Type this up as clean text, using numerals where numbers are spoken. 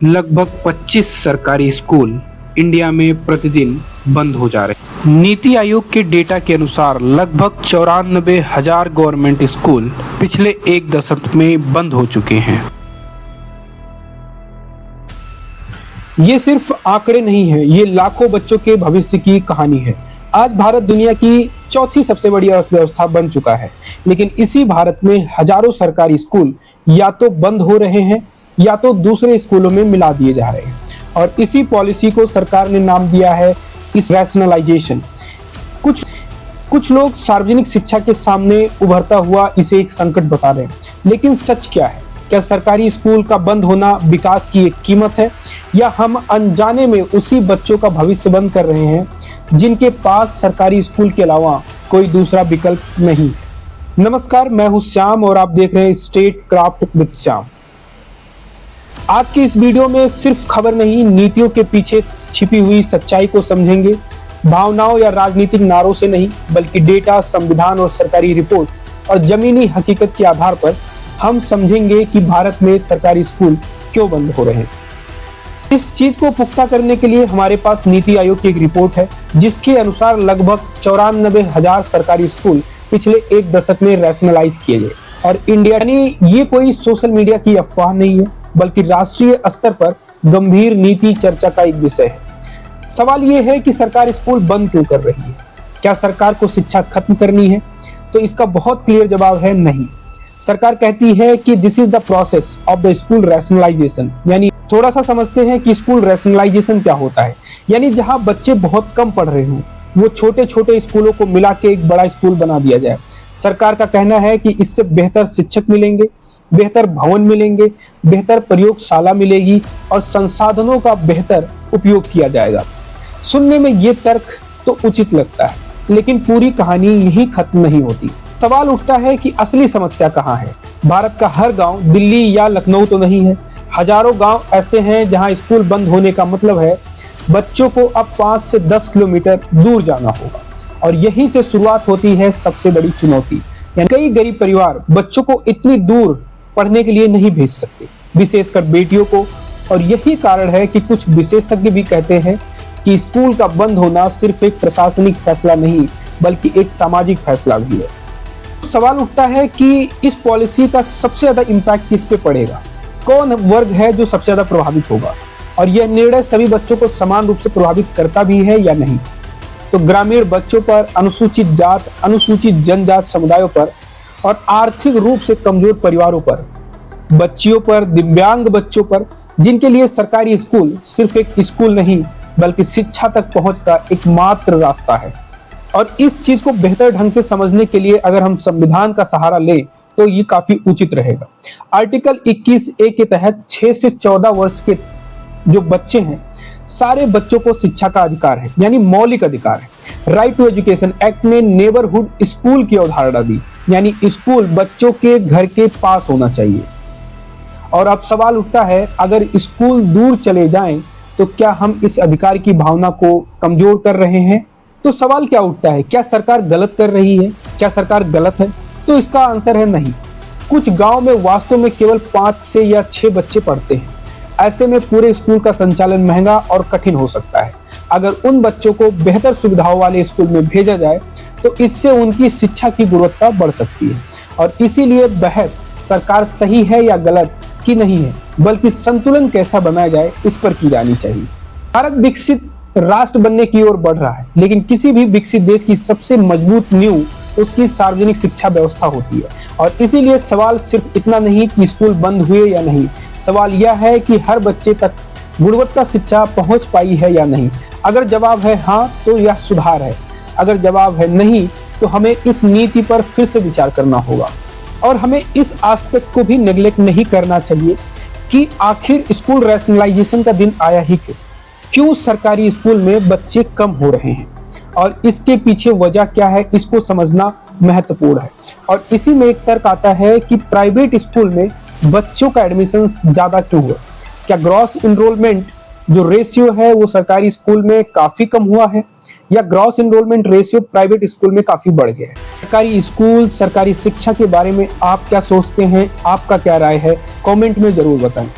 लगभग 25 सरकारी school India में प्रतिदिन बंद हो जा रहे हैं। नीति आयोग के डेटा के अनुसार लगभग 94,000 गवर्नमेंट स्कूल पिछले एक दशक में बंद हो चुके हैं। ये सिर्फ आंकड़े नहीं है, ये लाखों बच्चों के भविष्य की कहानी है। आज भारत दुनिया की चौथी सबसे बड़ी अर्थव्यवस्था बन चुका है, लेकिन इसी भारत में हजारों सरकारी स्कूल या तो बंद हो रहे हैं या तो दूसरे स्कूलों में मिला दिए जा रहे हैं। और इसी पॉलिसी को सरकार ने नाम दिया है इस रैशनलाइजेशन। कुछ लोग सार्वजनिक शिक्षा के सामने उभरता हुआ इसे एक संकट बता रहे हैं, लेकिन सच क्या है? क्या सरकारी स्कूल का बंद होना विकास की एक कीमत है, या हम अनजाने में उसी बच्चों का भविष्य बंद कर रहे हैं जिनके पास सरकारी स्कूल के अलावा कोई दूसरा विकल्प नहीं? नमस्कार, मैं हूं श्याम और आप देख रहे हैं स्टेट क्राफ्ट विद श्याम। आज की इस वीडियो में सिर्फ खबर नहीं, नीतियों के पीछे छिपी हुई सच्चाई को समझेंगे। भावनाओं या राजनीतिक नारों से नहीं, बल्कि डेटा, संविधान और सरकारी रिपोर्ट और जमीनी हकीकत के आधार पर हम समझेंगे कि भारत में सरकारी स्कूल क्यों बंद हो रहे हैं। इस चीज को पुख्ता करने के लिए हमारे पास नीति आयोग की एक रिपोर्ट है, जिसके अनुसार लगभग 94,000 सरकारी स्कूल पिछले एक दशक में रैशनलाइज किए गए। और इंडिया, यानी ये कोई सोशल मीडिया की अफवाह नहीं है, बल्कि राष्ट्रीय स्तर पर गंभीर नीति चर्चा का एक विषय है। सवाल ये है कि सरकार स्कूल बंद क्यों कर रही है? क्या सरकार को शिक्षा खत्म करनी है? तो इसका बहुत क्लियर जवाब है नहीं। सरकार कहती है कि this is the process of the school rationalisation. यानी थोड़ा सा समझते हैं कि स्कूल रैशनलाइजेशन क्या होता है। यानी जहां बच्चे बहुत कम पढ़ रहे हों, वो छोटे छोटे स्कूलों को मिला के एक बड़ा स्कूल बना दिया जाए। सरकार का कहना है कि इससे बेहतर शिक्षक मिलेंगे, बेहतर भवन मिलेंगे, बेहतर प्रयोगशाला मिलेगी और संसाधनों का बेहतर उपयोग किया जाएगा। सुनने में ये तर्क तो उचित लगता है, लेकिन पूरी कहानी यही खत्म नहीं होती। सवाल उठता है कि असली समस्या कहाँ है? भारत का हर गांव दिल्ली या लखनऊ तो नहीं है। हजारों गांव ऐसे हैं जहां स्कूल बंद होने का मतलब है बच्चों को अब 5 से 10 किलोमीटर दूर जाना होगा। और यहीं से शुरुआत होती है सबसे बड़ी चुनौती। यानी कई गरीब परिवार बच्चों को इतनी दूर पढ़ने के लिए नहीं भेज सकते, विशेषकर बेटियों को। और यही कारण है कि कुछ विशेषज्ञ भी कहते हैं कि स्कूल का बंद होना सिर्फ एक प्रशासनिक फैसला नहीं, बल्कि एक सामाजिक फैसला भी है। सवाल उठता है कि इस पॉलिसी का सबसे ज्यादा इम्पैक्ट किस पे पड़ेगा? कौन वर्ग है जो सबसे ज्यादा प्रभावित होगा? और यह निर्णय सभी बच्चों को समान रूप से प्रभावित करता भी है या नहीं? तो ग्रामीण बच्चों पर, अनुसूचित जात, अनुसूचित जनजात समुदायों पर और आर्थिक रूप से कमजोर परिवारों पर, बच्चियों पर, दिव्यांग बच्चों पर, जिनके लिए सरकारी स्कूल सिर्फ एक स्कूल नहीं, बल्कि शिक्षा तक पहुंच का एकमात्र रास्ता है। और इस चीज को बेहतर ढंग से समझने के लिए अगर हम संविधान का सहारा लें तो ये काफी उचित रहेगा। आर्टिकल 21A के तहत 6 से 14 वर्ष के जो बच्चे हैं, सारे बच्चों को शिक्षा का अधिकार है, यानी मौलिक अधिकार है। राइट टू एजुकेशन एक्ट ने नेबरहुड स्कूल की अवधारणा दी, यानी स्कूल बच्चों के घर के पास होना चाहिए। और अब सवाल उठता है, अगर स्कूल दूर चले जाएं तो क्या हम इस अधिकार की भावना को कमजोर कर रहे हैं? तो सवाल क्या उठता है, क्या सरकार गलत कर रही है? क्या सरकार गलत है? तो इसका आंसर है नहीं। कुछ गांव में वास्तव में केवल 5 से या 6 बच्चे पढ़ते हैं। ऐसे में पूरे स्कूल का संचालन महंगा और कठिन हो सकता है। अगर उन बच्चों को बेहतर सुविधाओं वाले स्कूल में भेजा जाए तो इससे उनकी शिक्षा की गुणवत्ता बढ़ सकती है। और इसीलिए बहस सरकार सही है या गलत की नहीं है, बल्कि संतुलन कैसा बनाया जाए इस पर की जानी चाहिए। भारत विकसित राष्ट्र बनने की ओर बढ़ रहा है, लेकिन किसी भी विकसित देश की सबसे मजबूत नींव उसकी सार्वजनिक शिक्षा व्यवस्था होती है। और इसीलिए सवाल सिर्फ इतना नहीं कि स्कूल बंद हुए या नहीं, सवाल यह है कि हर बच्चे तक गुणवत्ता शिक्षा पहुंच पाई है या नहीं। अगर जवाब है हाँ, तो यह सुधार है। अगर जवाब है नहीं, तो हमें इस नीति पर फिर से विचार करना होगा। और हमें इस एस्पेक्ट को भी नेग्लेक्ट नहीं करना चाहिए कि आखिर स्कूल रैशनलाइजेशन का दिन आया ही क्यों सरकारी स्कूल में बच्चे कम हो रहे हैं, और इसके पीछे वजह क्या है, इसको समझना महत्वपूर्ण है। और इसी में एक तर्क आता है कि प्राइवेट स्कूल में बच्चों का एडमिशन ज्यादा क्यों हुआ? क्या ग्रॉस इनरोलमेंट जो रेशियो है वो सरकारी स्कूल में काफी कम हुआ है, या gross enrolment ratio private school में काफी बढ़ गया है? सरकारी स्कूल, सरकारी शिक्षा के बारे में आप क्या सोचते हैं? आपका क्या राय है? कमेंट में जरूर बताएं।